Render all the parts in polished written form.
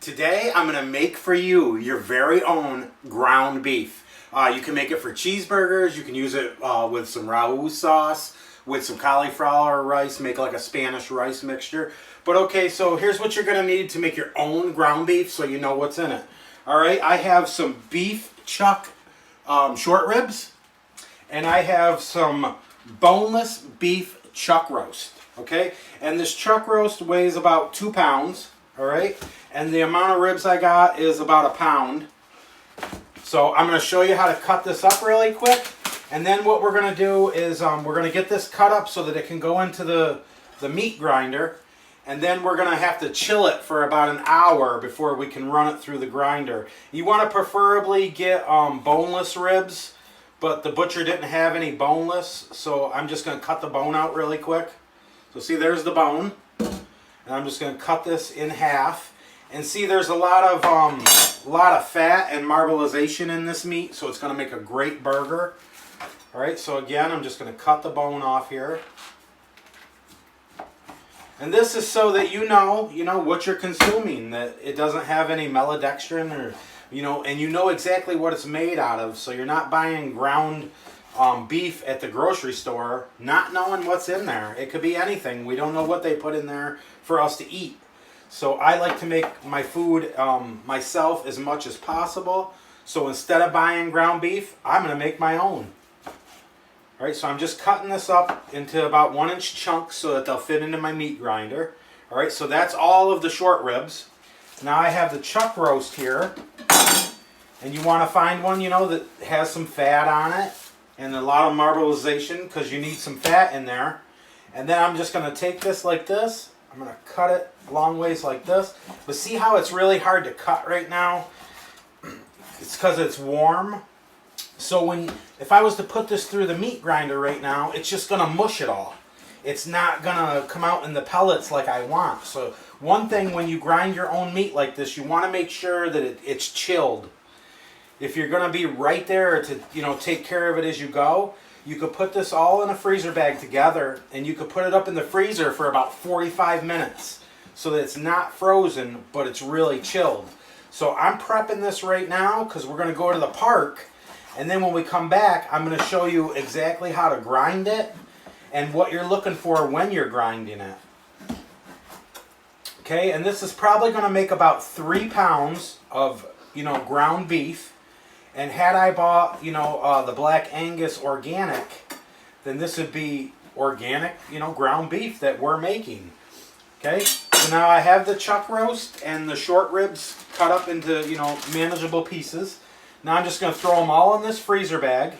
Today I'm going to make for you your very own ground beef. You can make it for cheeseburgers, you can use it with some ragu sauce, with some cauliflower rice, make like a Spanish rice mixture. But okay, so here's what you're going to need to make your own ground beef so you know what's in it. Alright, I have some beef chuck short ribs, and I have some boneless beef chuck roast. Okay, and this chuck roast weighs about 2 pounds. Alright, and the amount of ribs I got is about 1 pound. So I'm going to show you how to cut this up really quick. And then what we're going to do is we're going to get this cut up so that it can go into the meat grinder. And then we're going to have to chill it for about an hour before we can run it through the grinder. You want to preferably get boneless ribs, but the butcher didn't have any boneless, so I'm just going to cut the bone out really quick. So see, there's the bone. And I'm just going to cut this in half. And see, there's a lot of fat and marbleization in this meat, so it's going to make a great burger. All right, so again, I'm just going to cut the bone off here. And this is so that you know what you're consuming, that it doesn't have any maltodextrin, or and you know exactly what it's made out of, so you're not buying ground beef at the grocery store not knowing what's in there. It could be anything. We don't know what they put in there for us to eat. So I like to make my food myself as much as possible. So instead of buying ground beef, I'm going to make my own. Alright, so I'm just cutting this up into about 1-inch chunks so that they'll fit into my meat grinder. Alright, so that's all of the short ribs. Now I have the chuck roast here. And you want to find one, that has some fat on it and a lot of marbleization, because you need some fat in there. And then I'm just going to take this like this. I'm going to cut it long ways like this. But see how it's really hard to cut right now? It's because it's warm. So if I was to put this through the meat grinder right now, it's just going to mush it all. It's not going to come out in the pellets like I want. So one thing, when you grind your own meat like this, you want to make sure that it's chilled. If you're going to be right there to take care of it as you go, you could put this all in a freezer bag together, and you could put it up in the freezer for about 45 minutes so that it's not frozen, but it's really chilled. So I'm prepping this right now because we're going to go to the park. And then when we come back, I'm going to show you exactly how to grind it and what you're looking for when you're grinding it. Okay, and this is probably going to make about 3 pounds of, ground beef. And had I bought, the Black Angus organic, then this would be organic, ground beef that we're making. Okay, so now I have the chuck roast and the short ribs cut up into, manageable pieces. Now I'm just going to throw them all in this freezer bag.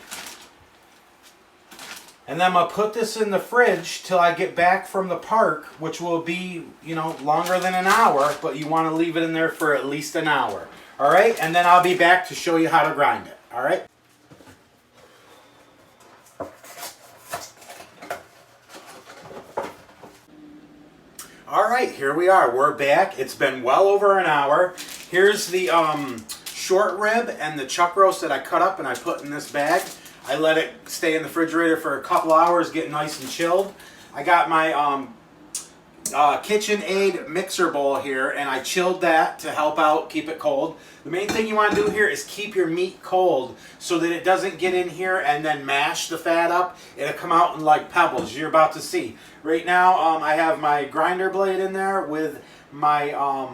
And then I'm going to put this in the fridge till I get back from the park, which will be, longer than an hour, but you want to leave it in there for at least an hour. All right, and then I'll be back to show you how to grind it. All right. All right, here we are. We're back. It's been well over an hour. Here's the short rib and the chuck roast that I cut up and I put in this bag. I let it stay in the refrigerator for a couple hours, get nice and chilled. I got my KitchenAid mixer bowl here, and I chilled that to help out, keep it cold. The main thing you want to do here is keep your meat cold so that it doesn't get in here and then mash the fat up. It'll come out in like pebbles. You're about to see. Right now I have my grinder blade in there with my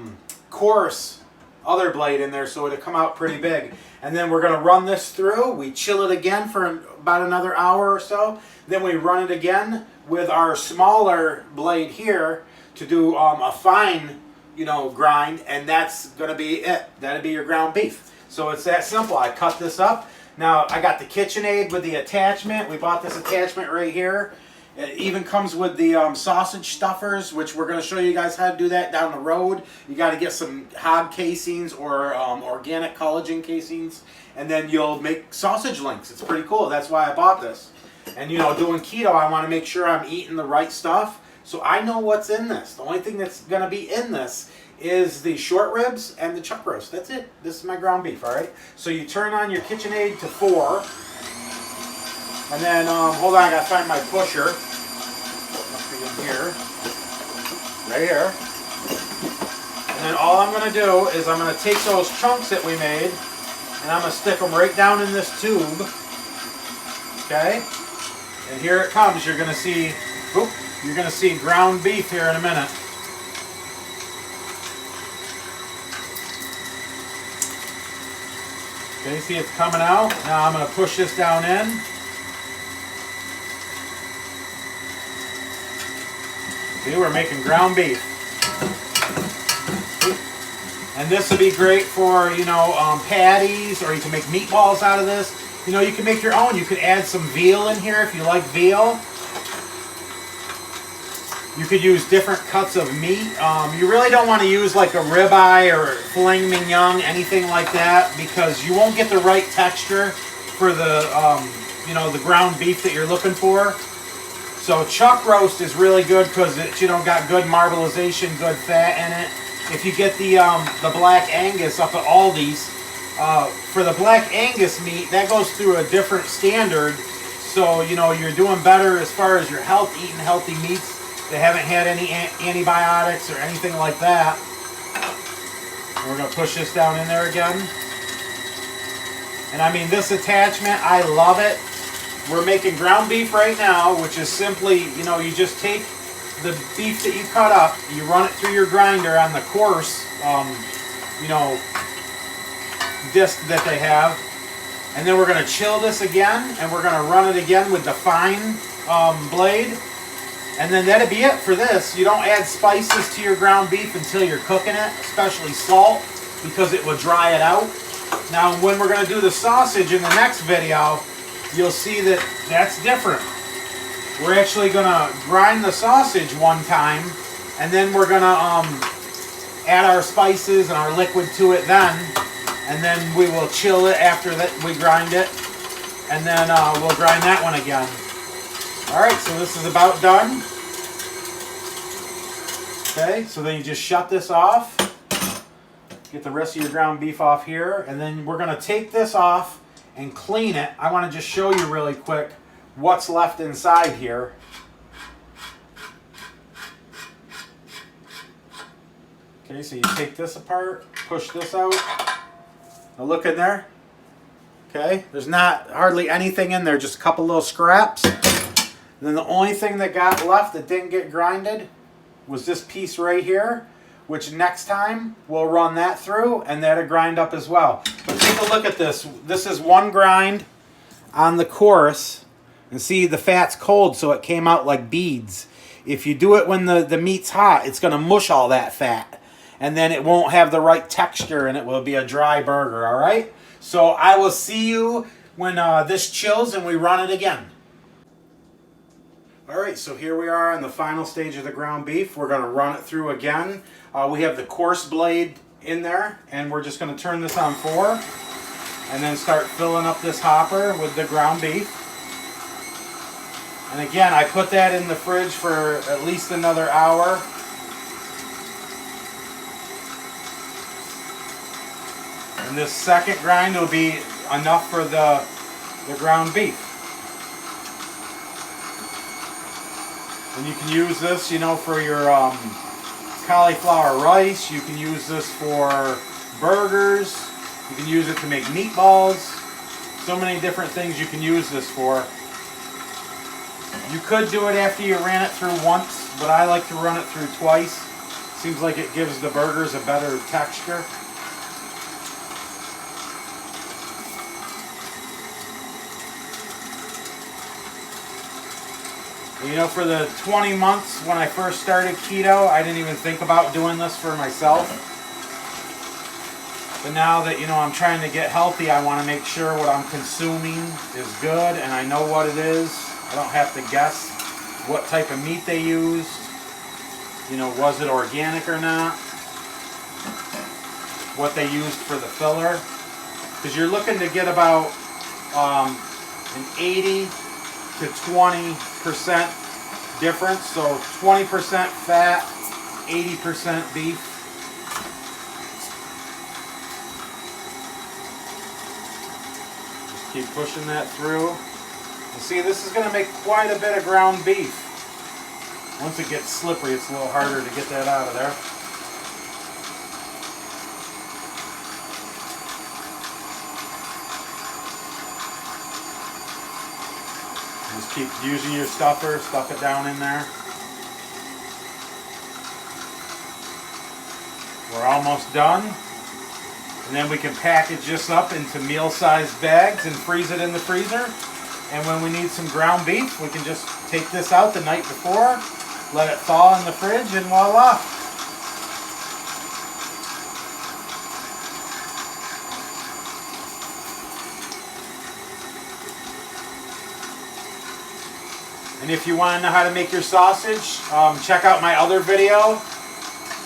coarse other blade in there, so it'll come out pretty big. And then we're going to run this through. We chill it again for about another hour or so. Then we run it again with our smaller blade here to do a fine, grind, and that's going to be it. That'll be your ground beef. So it's that simple. I cut this up. Now I got the KitchenAid with the attachment. We bought this attachment right here. It even comes with the sausage stuffers, which we're going to show you guys how to do that down the road. You got to get some hog casings or organic collagen casings, and then you'll make sausage links. It's pretty cool. That's why I bought this. And doing keto, I want to make sure I'm eating the right stuff, so I know what's in this. The only thing that's going to be in this is the short ribs and the chuck roast. That's it. This is my ground beef, all right? So you turn on your KitchenAid to 4. And then, hold on, I gotta find my pusher. Must be in here. Right here. And then all I'm going to do is I'm going to take those chunks that we made and I'm going to stick them right down in this tube. Okay? And here it comes. You're going to see, you're going to see ground beef here in a minute. Okay, see it's coming out. Now I'm going to push this down in. See, we're making ground beef. And this would be great for, you know, patties, or you can make meatballs out of this. You know, you can make your own. You could add some veal in here if you like veal. You could use different cuts of meat. You really don't want to use like a ribeye or filet mignon, anything like that, because you won't get the right texture for the, you know, the ground beef that you're looking for. So chuck roast is really good because it's, you know, got good marbleization, good fat in it. If you get the Black Angus up at Aldi's, for the Black Angus meat, that goes through a different standard. So, you know, you're doing better as far as your health, eating healthy meats. They haven't had any antibiotics or anything like that. And we're going to push this down in there again. And I mean, this attachment, I love it. We're making ground beef right now, which is simply, you know, you just take the beef that you cut up, you run it through your grinder on the coarse, you know, disc that they have. And then we're going to chill this again, and we're going to run it again with the fine blade. And then that'd be it for this. You don't add spices to your ground beef until you're cooking it, especially salt, because it will dry it out. Now, when we're going to do the sausage in the next video, you'll see that that's different. We're actually going to grind the sausage one time, and then we're going to add our spices and our liquid to it then, and then we will chill it after that we grind it, and then we'll grind that one again. Alright, so this is about done. Okay, so then you just shut this off. Get the rest of your ground beef off here, and then we're going to take this off and clean it. I want to just show you really quick what's left inside here. Okay, so you take this apart, push this out. Now look in there. Okay, there's not hardly anything in there, just a couple little scraps. And then the only thing that got left that didn't get grinded was this piece right here, which next time we'll run that through and that'll grind up as well. But take a look at this. This is one grind on the coarse, and see the fat's cold, so it came out like beads. If you do it when the meat's hot, it's going to mush all that fat, and then it won't have the right texture, and it will be a dry burger. All right, so I will see you when this chills and we run it again. Alright, so here we are on the final stage of the ground beef. We're going to run it through again. We have the coarse blade in there, and we're just going to turn this on 4 and then start filling up this hopper with the ground beef. And again, I put that in the fridge for at least another hour. And this second grind will be enough for the ground beef. And you can use this, you know, for your cauliflower rice. You can use this for burgers. You can use it to make meatballs. So many different things you can use this for. You could do it after you ran it through once, but I like to run it through twice. Seems like it gives the burgers a better texture. You know, for the 20 months when I first started keto, I didn't even think about doing this for myself. But now that, you know, I'm trying to get healthy, I want to make sure what I'm consuming is good and I know what it is. I don't have to guess what type of meat they used. You know, was it organic or not? What they used for the filler. Because you're looking to get about an 80 to 20% difference, so 20% fat, 80% beef. Just keep pushing that through. You see, this is going to make quite a bit of ground beef. Once it gets slippery, it's a little harder to get that out of there. keep using your stuffer, stuff it down in there. We're almost done. And then we can package this up into meal-sized bags and freeze it in the freezer. And when we need some ground beef, we can just take this out the night before, let it thaw in the fridge, and voila. And if you want to know how to make your sausage, check out my other video,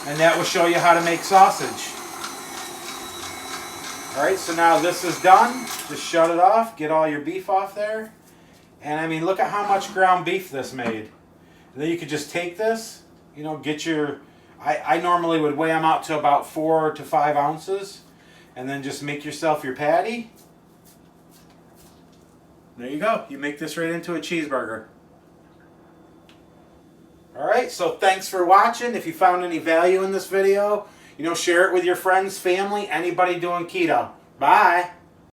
and that will show you how to make sausage. Alright, so now this is done. Just shut it off, get all your beef off there. And I mean, look at how much ground beef this made. And then you could just take this, you know, get your... I normally would weigh them out to about 4 to 5 ounces. And then just make yourself your patty. There you go. You make this right into a cheeseburger. Alright, so thanks for watching. If you found any value in this video, you know, share it with your friends, family, anybody doing keto. Bye.